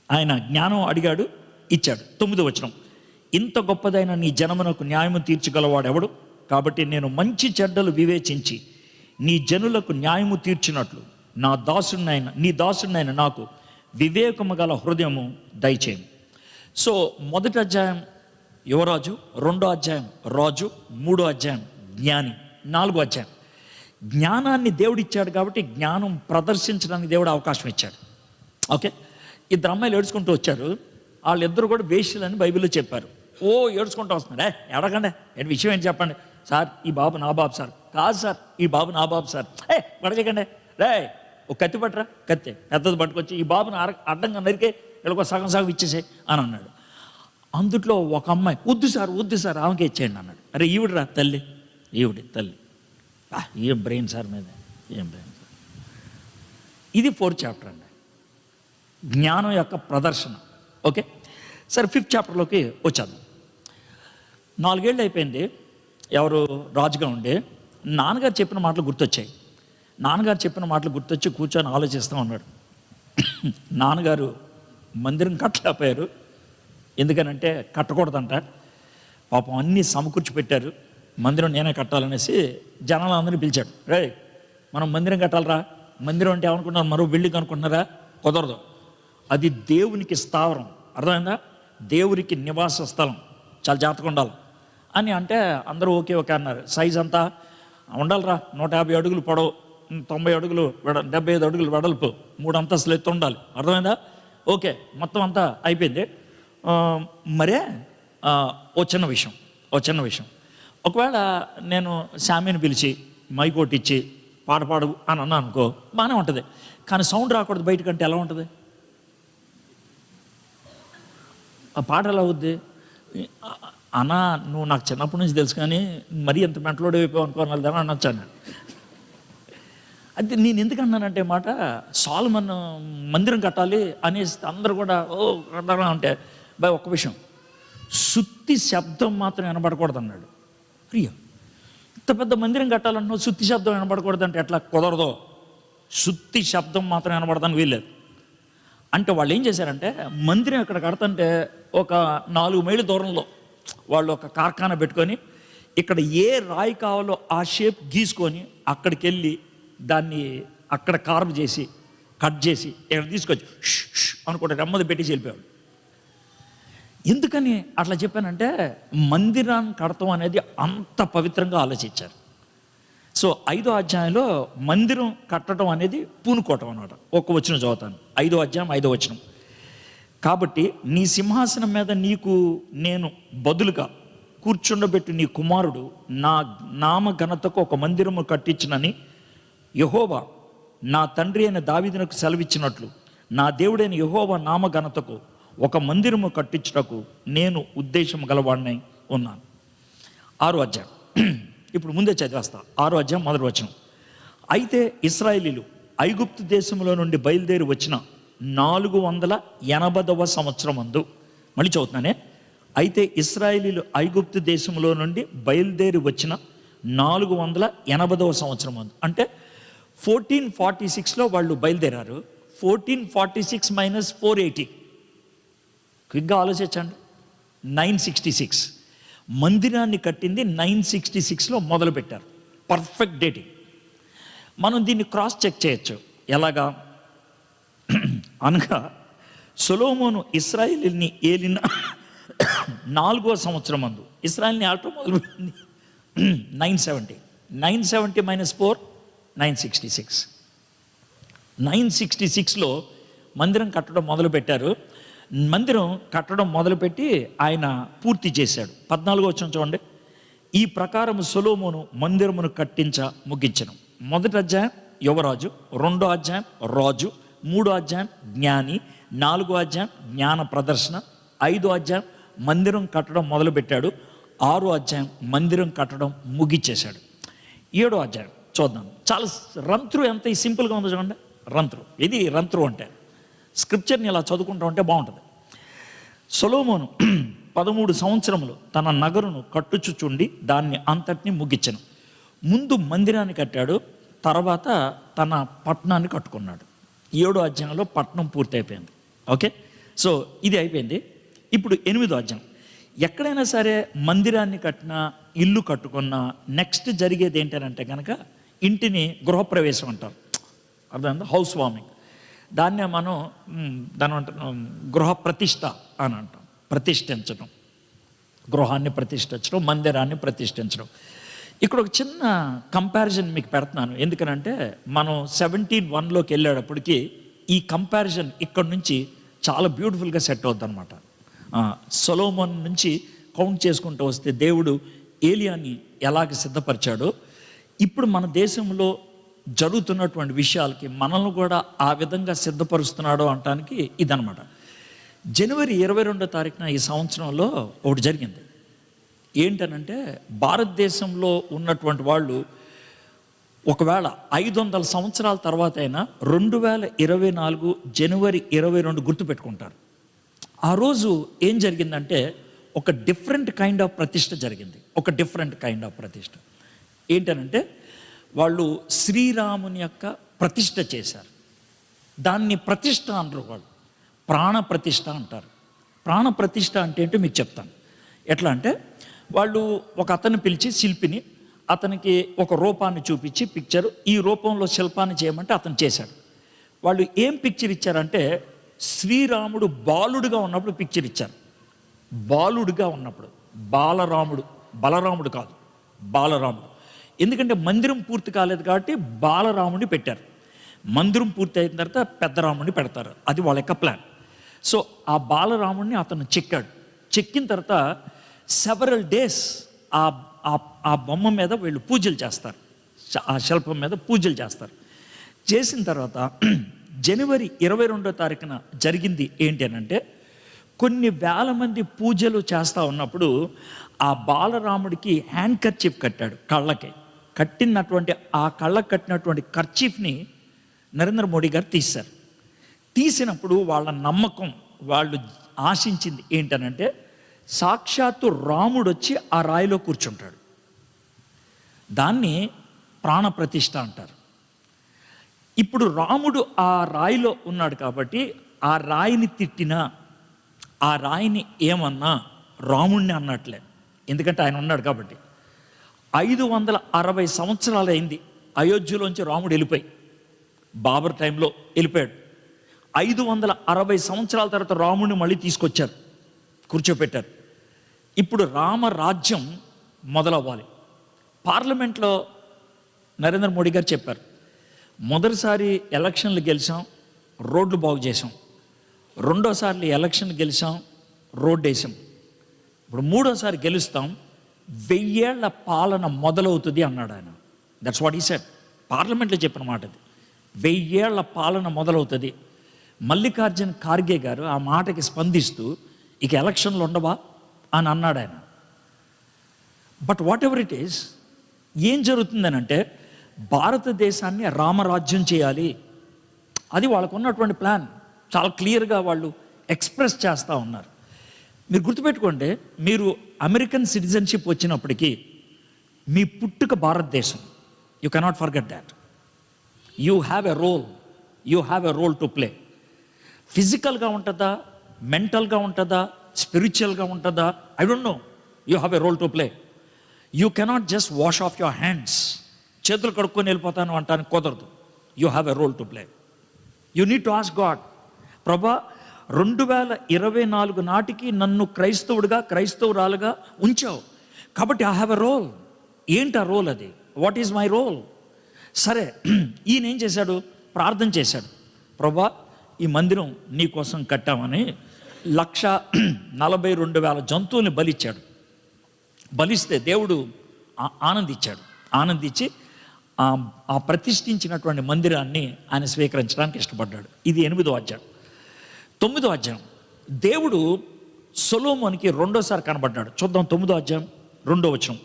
Speaker 1: ఆయన జ్ఞానం అడిగాడు, ఇచ్చాడు. 9వ వచనం. "ఇంత గొప్పదైన నీ జనమునకు న్యాయము తీర్చగలవాడెవడు? కాబట్టి నేను మంచి చెడ్డలు వివేచించి నీ జనులకు న్యాయము తీర్చినట్లు నీ దాసుడినైన నాకు వివేకము గల హృదయము దయచేయము." సో 1వ అధ్యాయం యువరాజు, 2వ అధ్యాయం రాజు, 3వ అధ్యాయం జ్ఞాని, 4వ అధ్యాయం జ్ఞానాన్ని దేవుడు ఇచ్చాడు కాబట్టి జ్ఞానం ప్రదర్శించడానికి దేవుడు అవకాశం ఇచ్చాడు. ఓకే, 2 అమ్మాయిలు ఏడ్చుకుంటూ వచ్చారు. వాళ్ళిద్దరు కూడా వేశ్యలని బైబిల్లో చెప్పారు. ఏడ్చుకుంటూ వస్తున్నారు. ఎడకండి, విషయం ఏంటి చెప్పండి. "సార్, ఈ బాబు నా బాబు సార్." "కాదు సార్, ఈ బాబు నా బాబు సార్." పడచేయకండి, ఒక కత్తి పట్టరా, కత్తి పెద్దది పట్టుకొచ్చి ఈ బాబుని అడ్డంగా నరికే, వీళ్ళకో సగం సగం ఇచ్చేసే అని అన్నాడు. అందుట్లో ఒక అమ్మాయి, వద్దు సార్ ఆమెకే ఇచ్చేయండి" అన్నాడు. "అరే ఈవిడరా తల్లి, ఈవిడి తల్లి, ఏ బ్రెయిన్ సార్ మీద ఏం భయం. ఇది 4th చాప్టర్ అండి, జ్ఞానం యొక్క ప్రదర్శన. ఓకే, సరే 5th చాప్టర్లోకి వచ్చేద్దాం. 4 ఏళ్ళు అయిపోయింది, ఎవరు రాజుగా ఉండి నాన్నగారు చెప్పిన మాటలు గుర్తొచ్చాయి. నాన్నగారు చెప్పిన మాటలు గుర్తొచ్చి కూర్చొని ఆలోచిస్తూ ఉన్నాడు. నాన్నగారు మందిరం కట్టలేకపోయారు, ఎందుకనంటే కట్టకూడదంట. పాపం అన్నీ సమకూర్చి పెట్టారు, మందిరం నేనే కట్టాలనేసి జనాలందరినీ పిలిచాడు. రే, మనం మందిరం కట్టాలరా, మందిరం అంటే ఏమనుకుంటున్నారు, మరో బిల్డింగ్ అనుకుంటున్నారా? కుదరదు, అది దేవునికి స్థావరం, అర్థమైందా? దేవునికి నివాస స్థలం, చాలా జాగ్రత్తగా ఉండాలి అని అంటే అందరూ ఓకే ఓకే అన్నారు. సైజ్ అంతా ఉండాలిరా, 150 అడుగులు పొడవు, 90 అడుగులు 75 అడుగులు వెడల్పు, 3 అంతస్తులు ఎత్తు ఉండాలి, అర్థమైందా? ఓకే, మొత్తం అంతా అయిపోయింది. మరే ఓ చిన్న విషయం, ఒకవేళ నేను శామిని పిలిచి మైక్ కొట్టించి పాట పాడు అని అన్నా అనుకో, బాగానే ఉంటుంది. కానీ సౌండ్ రాకూడదు బయటకంటే ఎలా ఉంటుంది? ఆ పాట ఎలా అవుద్ది? అన్నా, నువ్వు నాకు చిన్నప్పటి నుంచి తెలుసు, కానీ మరీ ఎంత మెంటలోడ్ అయిపోయావు అనుకోవాలి అని అనొచ్చాను. అయితే నేను ఎందుకు అన్నానంటే మాట, సొలొమోను మందిరం కట్టాలి అనేసి అందరూ కూడా ఓ కట్టాలా అంటే, బాయ్ ఒక్క విషయం, సుత్తి శబ్దం మాత్రం వినబడకూడదు అన్నాడు. ప్రియ, ఇంత పెద్ద మందిరం కట్టాలంటున్నావు, సుత్తి శబ్దం వినబడకూడదు అంటే ఎట్లా? కుదరదో, సుత్తి శబ్దం మాత్రం వినబడదని వీల్లేదు అంటే. వాళ్ళు ఏం చేశారంటే, మందిరం ఇక్కడ కడతంటే ఒక 4 మైళ్ళ దూరంలో వాళ్ళు ఒక కార్ఖానా పెట్టుకొని, ఇక్కడ ఏ రాయి కావాలో ఆ షేప్ గీసుకొని అక్కడికి వెళ్ళి దాన్ని అక్కడ కార్వ్ చేసి కట్ చేసి ఇక్కడ తీసుకొచ్చి అనుకుంటే నెమ్మది పెట్టేసి వెళ్ళిపోయాడు. ఎందుకని అట్లా చెప్పానంటే, మందిరాన్ని కడతాం అనేది అంత పవిత్రంగా ఆలోచించారు. సో 5వ అధ్యాయంలో మందిరం కట్టడం అనేది పూనుకోవటం అన్నమాట. ఒక వచనం చదువుతాను, 5వ అధ్యాయం 5వ వచనం. కాబట్టి నీ సింహాసనం మీద నీకు నేను బదులుగా కూర్చుండబెట్టి నీ కుమారుడు నా నామ ఘనతకు ఒక మందిరము కట్టించునని యెహోవా నా తండ్రి అయిన దావీదునకు సెలవిచ్చినట్లు, నా దేవుడైన యెహోవా నామ ఘనతకు ఒక మందిరము కట్టించుటకు నేను ఉద్దేశం గలవాడినై ఉన్నాను. 6వ అధ్యాయం ఇప్పుడు ముందే చదివేస్తా. 6వ అధ్యాయం 1వ వచనం. అయితే ఇశ్రాయేలీలు ఐగుప్తు దేశంలో నుండి బయలుదేరి వచ్చిన 480వ సంవత్సరమందు, మళ్ళీ చదువుతున్నానే, అయితే ఇశ్రాయేలీలు ఐగుప్తు దేశంలో నుండి బయలుదేరి వచ్చిన 480వ సంవత్సరమందు, అంటే 1446లో వాళ్ళు బయలుదేరారు. 1446 - 480, క్విక్గా ఆలోచించండి, 966. మందిరాన్ని కట్టింది 966లో మొదలుపెట్టారు. Perfect dating. మనం దీన్ని క్రాస్ చెక్ చేయొచ్చు. ఎలాగా అనగా, సొలొమోను ఇశ్రాయేలుని ఏలిన 4వ సంవత్సరం అందు, ఇశ్రాయేల్ని ఆడటం మొదలుపెట్టింది 970. 970 - 4 966. 966లో మందిరం కట్టడం మొదలుపెట్టారు. మందిరం కట్టడం మొదలుపెట్టి ఆయన పూర్తి చేశాడు. 14వ వచనం చూడండి. ఈ ప్రకారం సొలొమోను మందిరమును ముగించను. 1వ అధ్యాయం యువరాజు, 2వ అధ్యాయం రాజు, 3వ అధ్యాయం జ్ఞాని, 4వ అధ్యాయం జ్ఞాన ప్రదర్శన, 5వ అధ్యాయం మందిరం కట్టడం మొదలుపెట్టాడు, 6వ అధ్యాయం మందిరం కట్టడం ముగిచ్చేశాడు. 7వ అధ్యాయం చూద్దాం. చాలా రంత్రు ఎంత సింపుల్గా ఉందో చూడండి. రంత్రు, ఇది రంత్రు అంటే స్క్రిప్చర్ని ఇలా చదువుకుంటూ ఉంటే బాగుంటుంది. సొలొమోను 13 సంవత్సరములు తన నగరును కట్టుచుచుండి దాన్ని అంతటిని ముగించెను. ముందు మందిరాన్ని కట్టాడు, తర్వాత తన పట్టణాన్ని కట్టుకున్నాడు. 7వ అధ్యాయంలో పట్టణం పూర్తి అయిపోయింది. ఓకే, సో ఇది అయిపోయింది. ఇప్పుడు 8వ అధ్యాయం. ఎక్కడైనా సరే మందిరాన్ని కట్టినా, ఇల్లు కట్టుకున్నా, నెక్స్ట్ జరిగేది ఏంటంటే కనుక ఇంటిని గృహప్రవేశం అంటారు, అర్థమైందా? House warming. దాన్నే మనం దాని అంటున్నాం గృహ ప్రతిష్ట అని అంటాం. ప్రతిష్ఠించడం, గృహాన్ని ప్రతిష్ఠించడం, మందిరాన్ని ప్రతిష్ఠించడం. ఇక్కడ ఒక చిన్న కంపారిజన్ మీకు పెడుతున్నాను. ఎందుకనంటే మనం 17:1లోకి వెళ్ళేటప్పటికి ఈ కంపారిజన్ ఇక్కడ నుంచి చాలా బ్యూటిఫుల్గా సెట్ అవుద్ది అనమాట. సొలొమోన్ నుంచి కౌంట్ చేసుకుంటూ వస్తే దేవుడు ఏలియాని ఎలాగ సిద్ధపరిచాడో, ఇప్పుడు మన దేశంలో జరుగుతున్నటువంటి విషయాలకి మనల్ని కూడా ఆ విధంగా సిద్ధపరుస్తున్నాడో అనటానికి ఇదనమాట. జనవరి 22వ తారీఖున ఈ సంవత్సరంలో ఒకటి జరిగింది. ఏంటనంటే, భారతదేశంలో ఉన్నటువంటి వాళ్ళు ఒకవేళ 500 సంవత్సరాల తర్వాత అయినా 2024 జనవరి 22 గుర్తుపెట్టుకుంటారు. ఆ రోజు ఏం జరిగిందంటే ఒక డిఫరెంట్ కైండ్ ఆఫ్ ప్రతిష్ట జరిగింది. ఒక డిఫరెంట్ కైండ్ ఆఫ్ ప్రతిష్ట ఏంటనంటే వాళ్ళు శ్రీరాముని యొక్క ప్రతిష్ట చేశారు. దాన్ని ప్రతిష్ట అంటారు, వాళ్ళు ప్రాణ ప్రతిష్ట అంటారు. ప్రాణ ప్రతిష్ట అంటే ఏంటో మీకు చెప్తాను. ఎట్లా అంటే వాళ్ళు ఒక అతన్ని పిలిచి, శిల్పిని, అతనికి ఒక రూపాన్ని చూపించి పిక్చర్, ఈ రూపంలో శిల్పాన్ని చేయమంటే అతను చేశాడు. వాళ్ళు ఏం పిక్చర్ ఇచ్చారంటే శ్రీరాముడు బాలుడుగా ఉన్నప్పుడు పిక్చర్ ఇచ్చారు. బాలుడుగా ఉన్నప్పుడు, బలరాముడు కాదు, బాలరాముడు. ఎందుకంటే మందిరం పూర్తి కాలేదు కాబట్టి బాలరాముడిని పెట్టారు. మందిరం పూర్తి అయిన తర్వాత పెద్ద రాముడిని పెడతారు, అది వాళ్ళ యొక్క ప్లాన్. సో ఆ బాలరాముడిని అతను చెక్కాడు. చెక్కిన తర్వాత సెవరల్ డేస్ ఆ బొమ్మ మీద వీళ్ళు పూజలు చేస్తారు, ఆ శిల్పం మీద పూజలు చేస్తారు. చేసిన తర్వాత జనవరి 22వ తారీఖున జరిగింది ఏంటి అనంటే, కొన్ని వేల మంది పూజలు చేస్తూ ఉన్నప్పుడు ఆ బాలరాముడికి హ్యాండ్ కర్చీఫ్ కట్టాడు, కళ్ళకి కట్టినటువంటి ఆ కళ్ళకు కట్టినటువంటి కర్చీఫ్ని నరేంద్ర మోడీ గారు తీశారు. తీసినప్పుడు వాళ్ళ నమ్మకం, వాళ్ళు ఆశించింది ఏంటనంటే సాక్షాత్తు రాముడు వచ్చి ఆ రాయిలో కూర్చుంటాడు. దాన్ని ప్రాణప్రతిష్ఠ అంటారు. ఇప్పుడు రాముడు ఆ రాయిలో ఉన్నాడు కాబట్టి ఆ రాయిని తిట్టినా, ఆ రాయిని ఏమన్నా రాముడిని అన్నట్లే, ఎందుకంటే ఆయన ఉన్నాడు కాబట్టి. 560 సంవత్సరాలు అయింది అయోధ్యలోంచి రాముడు వెళ్ళిపోయి, బాబర్ టైంలో వెళ్ళిపోయాడు. 560 సంవత్సరాల తర్వాత రాముడిని మళ్ళీ తీసుకొచ్చారు, కూర్చోపెట్టారు. ఇప్పుడు రామరాజ్యం మొదలవ్వాలి. పార్లమెంట్లో నరేంద్ర మోడీ గారు చెప్పారు, మొదటిసారి ఎలక్షన్లు గెలిచాం, రోడ్లు బాగు చేసాం. రెండోసారి ఎలక్షన్ గెలిచాం, రోడ్డు వేసాం. ఇప్పుడు మూడోసారి గెలుస్తాం, 1000 ఏళ్ల పాలన మొదలవుతుంది అన్నాడు ఆయన. That's what he said. పార్లమెంట్లో చెప్పిన మాట అది. 1000 ఏళ్ల పాలన మొదలవుతుంది. మల్లికార్జున్ ఖార్గే గారు ఆ మాటకి స్పందిస్తూ ఇక ఎలక్షన్లు ఉండవా అని అన్నాడు ఆయన. But what ever it is, ఏం జరుగుతుందనంటే భారతదేశాన్ని రామరాజ్యం చేయాలి, అది వాళ్ళకు ఉన్నటువంటి ప్లాన్. చాలా క్లియర్గా వాళ్ళు ఎక్స్ప్రెస్ చేస్తూ ఉన్నారు. మీరు గుర్తుపెట్టుకోండి, మీరు అమెరికన్ సిటిజన్షిప్ వచ్చినప్పటికీ మీ పుట్టుక భారతదేశం. You cannot forget that. You have a role to play. ఫిజికల్గా ఉంటుందా, మెంటల్గా ఉంటుందా, స్పిరిచువల్గా ఉంటుందా, I don't know. You have a role to play. You cannot just wash off your hands, చేతులు కడుక్కొని వెళ్ళిపోతాను అంటానికి కుదరదు. You have a role to play. You need to ask God, ప్రభా 2024 నాటికి నన్ను క్రైస్తవురాలుగా ఉంచావు కాబట్టి ఐ హ్యావ్ ఎ రోల్. ఏంటి ఆ రోల్? అది వాట్ ఈజ్ మై రోల్? సరే, ఈయన ఏం చేశాడు? ప్రార్థన చేశాడు, ప్రభా ఈ మందిరం నీ కోసం కట్టామని 1,42,000 జంతువుల్ని బలిచ్చాడు. బలిస్తే దేవుడు ఆనందించి ఆ ప్రతిష్ఠించినటువంటి మందిరాన్ని ఆయన స్వీకరించడానికి ఇష్టపడ్డాడు. ఇది 8వ అధ్యాయం. 9వ అధ్యాయం, దేవుడు సొలొమోనుకి రెండోసారి కనబడ్డాడు. చూద్దాం 9వ అధ్యాయం 2వ వచనం.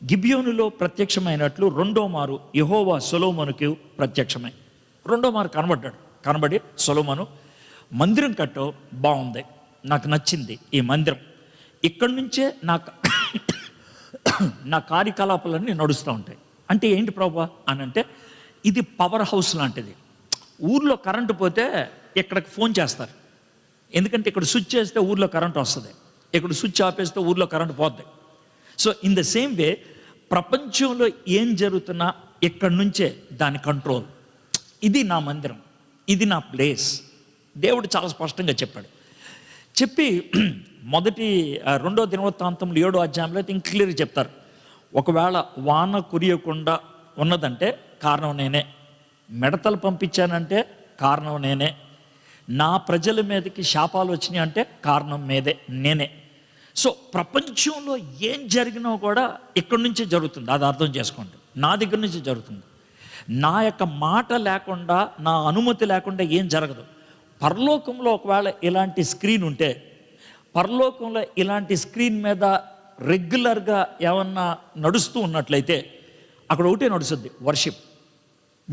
Speaker 1: గిబియోనులో ప్రత్యక్షమైనట్లు రెండో మారు యెహోవా సొలొమోనుకి ప్రత్యక్షమై రెండో మారు కనబడి సొలొమోను, మందిరం కట్టో బాగుంది, నాకు నచ్చింది ఈ మందిరం, ఇక్కడి నుంచే నా కార్యకలాపాలన్నీ నడుస్తూ ఉంటాయి. అంటే ఏంటి ప్రభా అని అంటే, ఇది పవర్ హౌస్ లాంటిది. ఊర్లో కరెంటు పోతే ఇక్కడికి ఫోన్ చేస్తారు, ఎందుకంటే ఇక్కడ స్విచ్ చేస్తే ఊర్లో కరెంట్ వస్తుంది, ఇక్కడ స్విచ్ ఆపేస్తే ఊర్లో కరెంట్ పోద్ది. So in the same way ప్రపంచంలో ఏం జరుగుతున్నా ఇక్కడి నుంచే దాని కంట్రోల్. ఇది నా మందిరం, ఇది నా ప్లేస్. దేవుడు చాలా స్పష్టంగా చెప్పాడు. చెప్పి 2వ దినవృత్తాంతంలో 7వ అధ్యాయంలో అయితే ఇంక క్లియర్గా చెప్తారు, ఒకవేళ వాన కురియకుండా ఉన్నదంటే కారణం నేనే, మిడతలు పంపించానంటే కారణం నేనే, నా ప్రజల మీదకి శాపాలు వచ్చినాయి అంటే కారణం నేనే. సో ప్రపంచంలో ఏం జరిగినా కూడా ఇక్కడి నుంచే జరుగుతుంది, అది అర్థం చేసుకోండి. నా దగ్గర నుంచి జరుగుతుంది. నా యొక్క మాట లేకుండా, నా అనుమతి లేకుండా ఏం జరగదు. పరలోకంలో ఒకవేళ ఇలాంటి స్క్రీన్ ఉంటే, పరలోకంలో ఇలాంటి స్క్రీన్ మీద రెగ్యులర్గా ఏమన్నా నడుస్తూ ఉన్నట్లయితే అక్కడ ఒకటే నడుస్తుంది, వర్షిప్.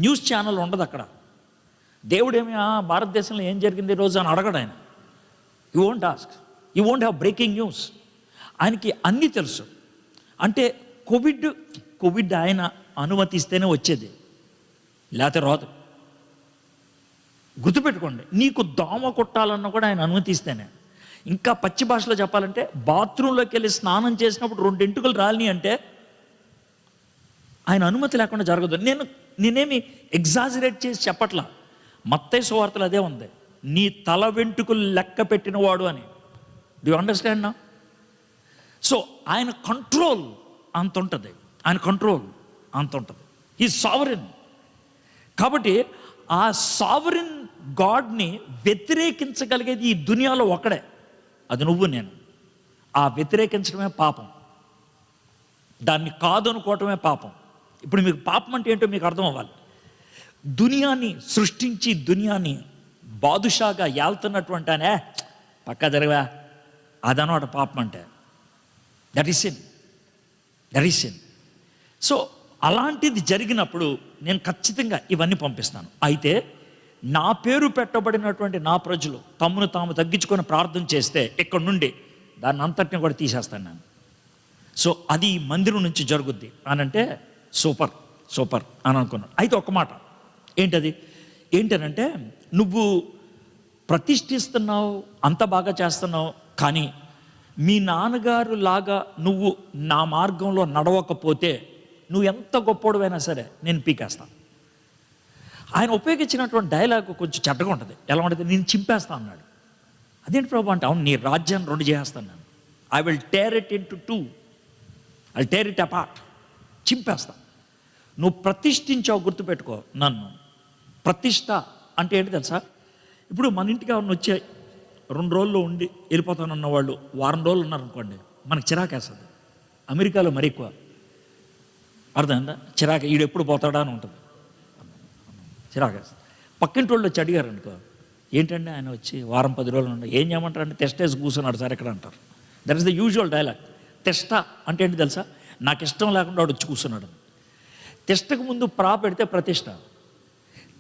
Speaker 1: న్యూస్ ఛానల్ ఉండదు అక్కడ. దేవుడేమి భారతదేశంలో ఏం జరిగింది ఈరోజు అని అడగడు ఆయన. You won't ask, you won't have breaking news. ఆయనకి అన్నీ తెలుసు. అంటే కోవిడ్ ఆయన అనుమతిస్తేనే వచ్చేది, లేకపోతే రాదు. గుర్తుపెట్టుకోండి, నీకు దోమ కొట్టాలన్నా కూడా ఆయన అనుమతిస్తేనే. ఇంకా పచ్చి భాషలో చెప్పాలంటే బాత్రూంలోకి వెళ్ళి స్నానం చేసినప్పుడు 2 ఎంటుకలు రాలిని అంటే ఆయన అనుమతి లేకుండా జరగదు. నేనేమి ఎగ్జాజరేట్ చేసి చెప్పట్లా. మత్తయి సువార్తలో అదే ఉంది, నీ తల వెంట్రుకలు లెక్క పెట్టినవాడు అని. డూ యూ అండర్స్టాండ్ నా? సో ఆయన కంట్రోల్ అంత ఉంటుంది, ఆయన కంట్రోల్ అంత ఉంటుంది. ఈ సావరిన్. కాబట్టి ఆ సావరిన్ గాడ్ని వ్యతిరేకించగలిగేది ఈ దునియాలో ఒక్కడే, అది నువ్వు నేను. ఆ వ్యతిరేకించడమే పాపం, దాన్ని కాదు అనుకోవటమే పాపం. ఇప్పుడు మీకు పాపం అంటే ఏంటో మీకు అర్థం అవ్వాలి. దునియాని సృష్టించి దునియాని బాదుషాగా ఏళ్తున్నటువంటి ఆయన పక్కా జరగవా అదనమాట పాపం అంటే. That is sin, that is sin. So అలాంటిది జరిగినప్పుడు నేను ఖచ్చితంగా ఇవన్నీ పంపిస్తాను. అయితే నా పేరు పెట్టబడినటువంటి నా ప్రజలు తమను తాము తగ్గించుకొని ప్రార్థన చేస్తే ఇక్కడ నుండి దాన్ని అంతటిని కూడా తీసేస్తాను నేను. సో అది మందిరం నుంచి జరుగుద్ది అని అంటే సూపర్ సూపర్ అని అనుకున్నాను. అయితే ఒక మాట ఏంటనంటే నువ్వు ప్రతిష్ఠిస్తున్నావు, అంత బాగా చేస్తున్నావు, కానీ మీ నాన్నగారు లాగా నువ్వు నా మార్గంలో నడవకపోతే నువ్వు ఎంత గొప్పోడువైనా సరే నేను పీకేస్తాను. ఆయన ఉపయోగించినటువంటి డైలాగ్ కొంచెం చెడ్డగా ఉంటుంది. ఎలా ఉంటుంది? నేను చింపేస్తా అన్నాడు. అదేంటి ప్రభు అంటే, అవును నీ రాజ్యాన్ని 2 చేస్తాను నేను. I will tear it into 2, I tear it apart. చింపేస్తా. నువ్వు ప్రతిష్ఠించావు, గుర్తుపెట్టుకో. నన్ను ప్రతిష్ట అంటే ఏంటి తెలుసా? ఇప్పుడు మన ఇంటికి ఎవరిని వచ్చే 2 రోజుల్లో ఉండి వెళ్ళిపోతానన్న వాళ్ళు వారం రోజులు ఉన్నారనుకోండి, మనకు చిరాకేస్తుంది. అమెరికాలో మరీ ఎక్కువ. అర్థమైందా? చిరాకు, ఈడెప్పుడు పోతాడా అని ఉంటుంది, చిరాకేస్తుంది. పక్కింటి వాళ్ళు వచ్చి అడిగారు అనుకో, ఏంటంటే ఆయన వచ్చి వారం 10 రోజులు ఉండి ఏం చేయమంటారు అంటే, టెస్ట్ వేసి కూర్చున్నాడు సార్ ఇక్కడ అంటారు. That is the usual dialogue. Test అంటే ఏంటి తెలుసా? నాకు ఇష్టం లేకుండా వాడు వచ్చి కూర్చున్నాడు. టెస్ట్కి ముందు ప్రా పెడితే ప్రతిష్ట.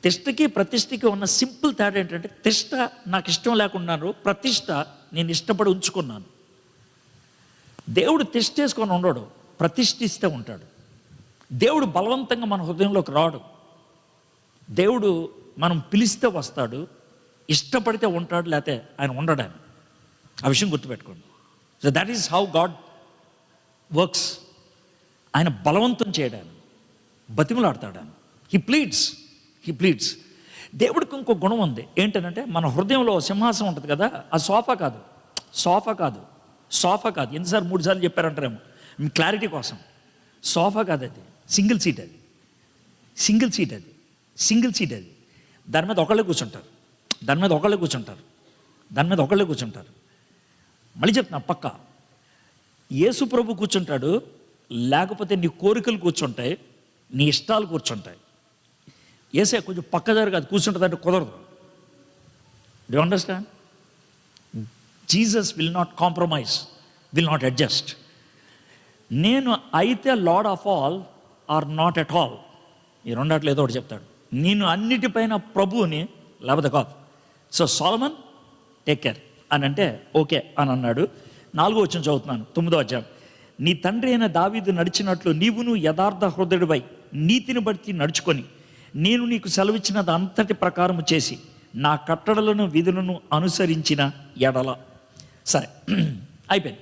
Speaker 1: టెస్ట్కి ప్రతిష్టకి ఉన్న సింపుల్ తేడా ఏంటంటే, టెస్ట్ నాకు ఇష్టం లేకున్నాను, ప్రతిష్ట నేను ఇష్టపడి ఉంచుకున్నాను. దేవుడు టెస్ట్ చేసుకొని ఉండడు, ప్రతిష్ఠిస్తే ఉంటాడు. దేవుడు బలవంతంగా మన హృదయంలోకి రాడు. దేవుడు మనం పిలిస్తే వస్తాడు, ఇష్టపడితే ఉంటాడు, లేకపోతే ఆయన ఉండడాన్ని. ఆ విషయం గుర్తుపెట్టుకోండి. So that is how God works. ఆయన బలవంతం చేయడాన్ని, బతిమలాడతాడాన్ని. He pleads. దేవుడికి ఇంకో గుణం ఉంది. ఏంటంటే, మన హృదయంలో సింహాసనం ఉంటుంది కదా, ఆ సోఫా కాదు. ఎన్నిసార్లు 3 సార్లు చెప్పారంటారేమో మీ క్లారిటీ కోసం. సోఫా కాదు, అది సింగిల్ సీట్ అది. దాని మీద ఒకళ్ళే కూర్చుంటారు. మళ్ళీ చెప్తున్నా, పక్క యేసు ప్రభు కూర్చుంటాడు, లేకపోతే నీ కోరికలు కూర్చుంటాయి, నీ ఇష్టాలు కూర్చుంటాయి. ఏసే కొంచెం పక్క జరగదు, అది కూర్చుంటుంది అంటే కుదరదు. Do understand? Jesus will not compromise, will not adjust. నేను అయితే Lord of all or not at all, ఈ రెండాట్లు ఏదో ఒకటి చెప్తాడు. నేను అన్నిటిపైన ప్రభువుని, లేకపోతే కాదు. సో సొలొమన్ టేక్ కేర్ అని అంటే ఓకే అని అన్నాడు. 4వ వచనం చదువుతున్నాను, 9వ అధ్యాయం. నీ తండ్రి అయిన దావీదు నడిచినట్లు నీవును యథార్థ హృదయుడివై నీతిని బట్టి నడుచుకొని నేను నీకు సెలవిచ్చినది అంతటి ప్రకారము చేసి నా కట్టడలను విధులను అనుసరించిన ఎడల. సరే, అయిపోయింది.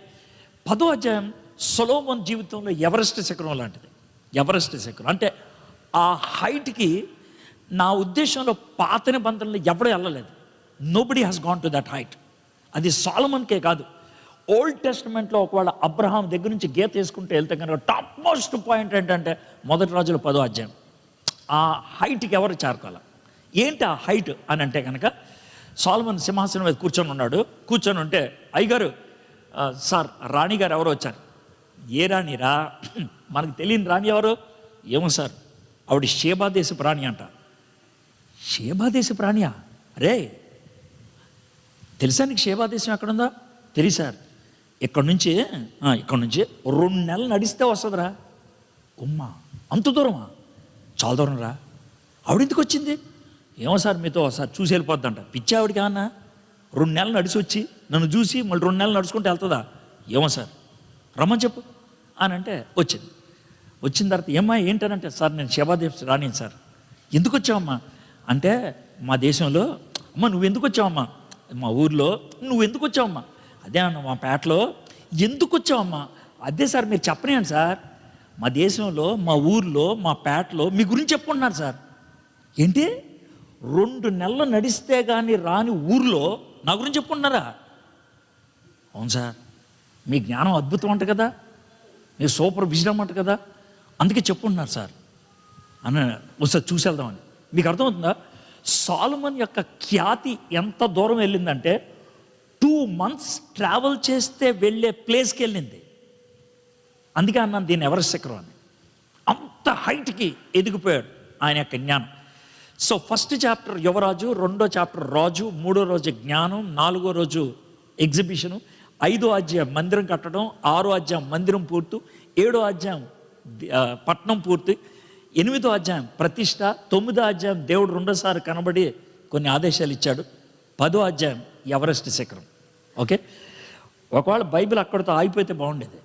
Speaker 1: 10వ అధ్యాయం సొలొమోన్ జీవితంలో ఎవరెస్ట్ శిఖరం లాంటిది. ఎవరెస్ట్ శిఖరం అంటే ఆ హైట్కి నా ఉద్దేశంలో పాత నిబంధనలు ఎవడూ వెళ్ళలేదు. Nobody has gone to that height. అది సొలొమోన్కే కాదు, ఓల్డ్ టెస్టమెంట్లో ఒకవేళ అబ్రహాం దగ్గర నుంచి గీత వేసుకుంటూ వెళ్తే కనుక టాప్ మోస్ట్ పాయింట్ ఏంటంటే 1 రాజుల 10వ అధ్యాయం. ఆ హైట్కి ఎవరు చేరుకోవాలి? ఏంటి ఆ హైట్ అని అంటే కనుక, సొలొమోన్ సింహాసనం మీద కూర్చొని ఉంటే అయ్యగారు, సార్ రాణిగారు ఎవరో వచ్చారు. ఏ రాణిరా? మనకు తెలియని రాణి ఎవరు? ఏమో సార్, ఆవిడ షేబా దేశపు రాణి అంట. షేబా దేశపు రాణియా? అరే తెలుసా నీకు షేబా దేశం ఎక్కడుందో? తెలియ సార్. ఇక్కడ నుంచి 2 నెలలు నడిస్తే వస్తుందిరా. ఉమ్మా, అంత దూరమా? చాలా దూరం రా. ఆవిడ ఎందుకు వచ్చింది? ఏమో సార్ మీతో ఒకసారి చూసి వెళ్ళిపోద్దంట. పిచ్చి ఆవిడకి ఏమన్నా 2 నెలలు నడిచి వచ్చి నన్ను చూసి మళ్ళీ 2 నెలలు నడుచుకుంటే వెళ్తుందా? ఏమో సార్ రమ్మని చెప్పు అని అంటే వచ్చింది. వచ్చిన తర్వాత ఏమ్మా ఏంటనంటే, సార్ నేను శబాదేవ్ రానియను సార్. ఎందుకు వచ్చావమ్మా అంటే, మా దేశంలో అమ్మ నువ్వు ఎందుకు వచ్చావమ్మా, మా ఊర్లో నువ్వు ఎందుకు వచ్చావమ్మా, అదే అన్న మా పేటలో ఎందుకు వచ్చావమ్మా, అదే సార్ మీరు చెప్పలేండి సార్, మా దేశంలో మా ఊర్లో మా పేటలో మీ గురించి చెప్పుకుంటున్నారు సార్. ఏంటి 2 నెలలు నడిస్తే కానీ రాని ఊర్లో నా గురించి చెప్పుకుంటున్నారా? అవును సార్, మీ జ్ఞానం అద్భుతం అంట కదా, మీ సూపర్ విజడం అంట కదా, అందుకే చెప్పుకుంటున్నారు సార్ అని ఒకసారి చూసి వెళ్దామని. మీకు అర్థమవుతుందా? సొలొమోన్ యొక్క ఖ్యాతి ఎంత దూరం వెళ్ళిందంటే 2 months ట్రావెల్ చేస్తే వెళ్ళే ప్లేస్కి వెళ్ళింది. అందుకే అన్నాను దీన్ని ఎవరెస్ట్ శిఖరం అని. అంత హైట్కి ఎదిగిపోయాడు ఆయన యొక్క జ్ఞానం. సో ఫస్ట్ చాప్టర్ యువరాజు, 2వ చాప్టర్ రాజు, 3వ రోజు జ్ఞానం, 4వ రోజు ఎగ్జిబిషను, 5వ అధ్యాయం మందిరం కట్టడం, 6వ అధ్యాయం మందిరం పూర్తి, 7వ అధ్యాయం పట్నం పూర్తి, 8వ అధ్యాయం ప్రతిష్ట, 9వ అధ్యాయం దేవుడు 2సారి కనబడి కొన్ని ఆదేశాలు ఇచ్చాడు, 10వ అధ్యాయం ఎవరెస్ట్ శిఖరం. ఓకే, ఒకవేళ బైబిల్ అక్కడితో ఆగిపోతే బాగుండేది,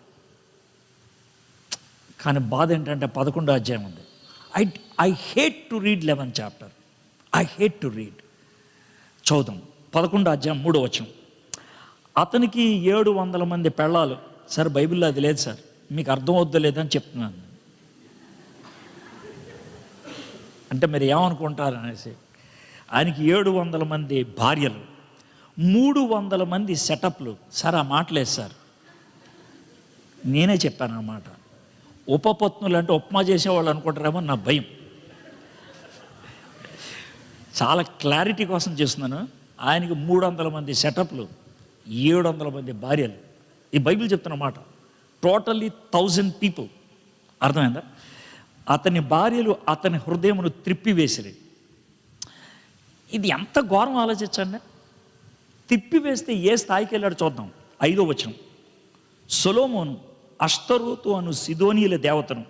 Speaker 1: కానీ బాధ ఏంటంటే 11వ అధ్యాయం ఉంది. I hate to read 11th chapter, I hate to read. చదువుదాం 11వ అధ్యాయం 3వ వచనం. అతనికి 700 మంది పెళ్ళాలు. సార్ బైబిల్లో అది లేదు సార్, మీకు అర్థం అవుద్దో లేదని చెప్తున్నాను. అంటే మీరు ఏమనుకుంటారు అనేసి. ఆయనకి 700 మంది భార్యలు, 300 మంది సెటప్లు. సార్ ఆ మాట లేదు సార్, నేనే చెప్పాను ఆ మాట. ఉపపత్నులు అంటే ఉప్మా చేసేవాళ్ళు అనుకుంటారేమో నా భయం. చాలా క్లారిటీ కోసం చేస్తున్నాను. ఆయనకి 300 మంది సెటప్లు, 700 మంది భార్యలు. ఈ బైబిల్ చెప్తున్న మాట. Totally 1000 people. అర్థమైందా? అతని భార్యలు అతని హృదయమును త్రిప్పివేసిరి. ఇది ఎంత ఘోరం ఆలోచించండి. తిప్పివేస్తే ఏ స్థాయికి వెళ్ళాడు చూద్దాం. 5వ వచనం. సొలొమోను అష్టరోతు అను సిదోనీయుల దేవతను,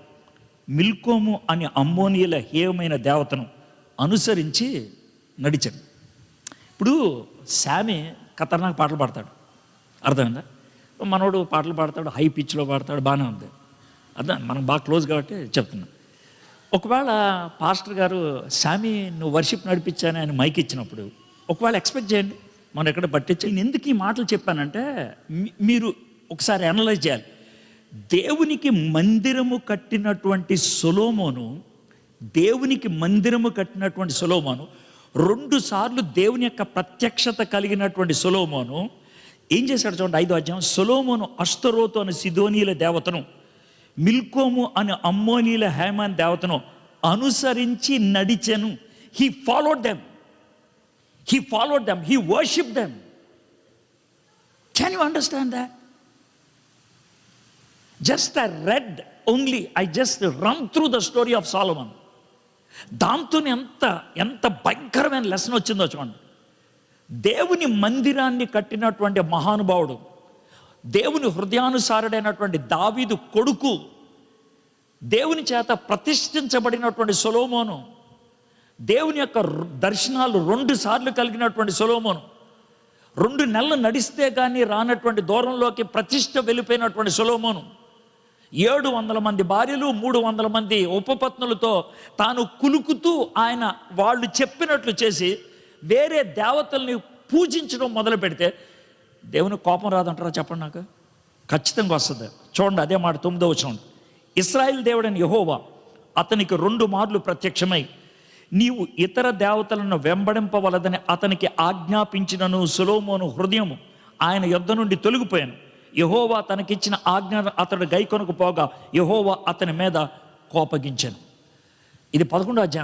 Speaker 1: మిల్కోము అని అమ్మోనీయుల హేయమైన దేవతను అనుసరించి నడిచాడు. ఇప్పుడు శామి ఖతర్నాక్ పాటలు పాడతాడు. అర్థమైందా? మనోడు పాటలు పాడతాడు, హై పిచ్లో పాడతాడు, బాగానే ఉంది. అర్థం, మనం బాగా క్లోజ్ కాబట్టి చెప్తున్నాం. ఒకవేళ పాస్టర్ గారు శామి నువ్వు వర్షిప్ నడిపించాను ఆయన మైక్ ఇచ్చినప్పుడు ఒకవేళ ఎక్స్పెక్ట్ చేయండి మనం ఎక్కడ పట్టించి. నేను ఎందుకు ఈ మాటలు చెప్పానంటే మీరు ఒకసారి అనలైజ్ చేయాలి. దేవునికి మందిరము కట్టినటువంటి సొలొమోను, దేవునికి మందిరము కట్టినటువంటి సొలొమోను, 2 సార్లు దేవుని యొక్క ప్రత్యక్షత కలిగినటువంటి సొలొమోను ఏం చేశాడు చూడండి. 5వ అధ్యాయం. సొలొమోను అష్టరోతు అని సిదోనీయుల దేవతను, మిల్కోము అని అమ్మోనీయుల హేమాన్ దేవతను అనుసరించి నడిచెను. He followed them, he followed them, he worship them. Can you understand that? Just I read only, I just run through the story of Solomon. దాంతో ఎంత భయంకరమైన లెసన్ వచ్చిందో చూడండి. దేవుని మందిరాన్ని కట్టినటువంటి మహానుభావుడు, దేవుని హృదయానుసారుడైనటువంటి దావీదు కొడుకు, దేవుని చేత ప్రతిష్ఠించబడినటువంటి సొలొమోను, దేవుని యొక్క దర్శనాలు 2 సార్లు కలిగినటువంటి సొలొమోను, 2 నెలలు నడిస్తే కానీ రానటువంటి దూరంలోకి ప్రతిష్ఠ వెళ్ళిపోయినటువంటి సొలొమోను, 700 మంది భార్యలు, 300 మంది ఉపపత్నులతో తాను కులుకుతూ ఆయన వాళ్ళు చెప్పినట్లు చేసి వేరే దేవతల్ని పూజించడం మొదలు పెడితే దేవుని కోపం రాదంటారా చెప్పండి నాకు? ఖచ్చితంగా వస్తుంది. చూడండి అదే మాట 9వ వచనం. ఇశ్రాయేలు దేవుడైన యెహోవా అతనికి 2 మార్లు ప్రత్యక్షమై నీవు ఇతర దేవతలను వెంబడింపవలదని అతనికి ఆజ్ఞాపించినను సొలొమోను హృదయము ఆయన యొద్ద నుండి తొలగిపోయాను. యెహోవా తనకిచ్చిన ఆజ్ఞ అతడు గైకొనకపోగా యెహోవా అతని మీద కోపగించెను. ఇది 11వ అధ్యాయం.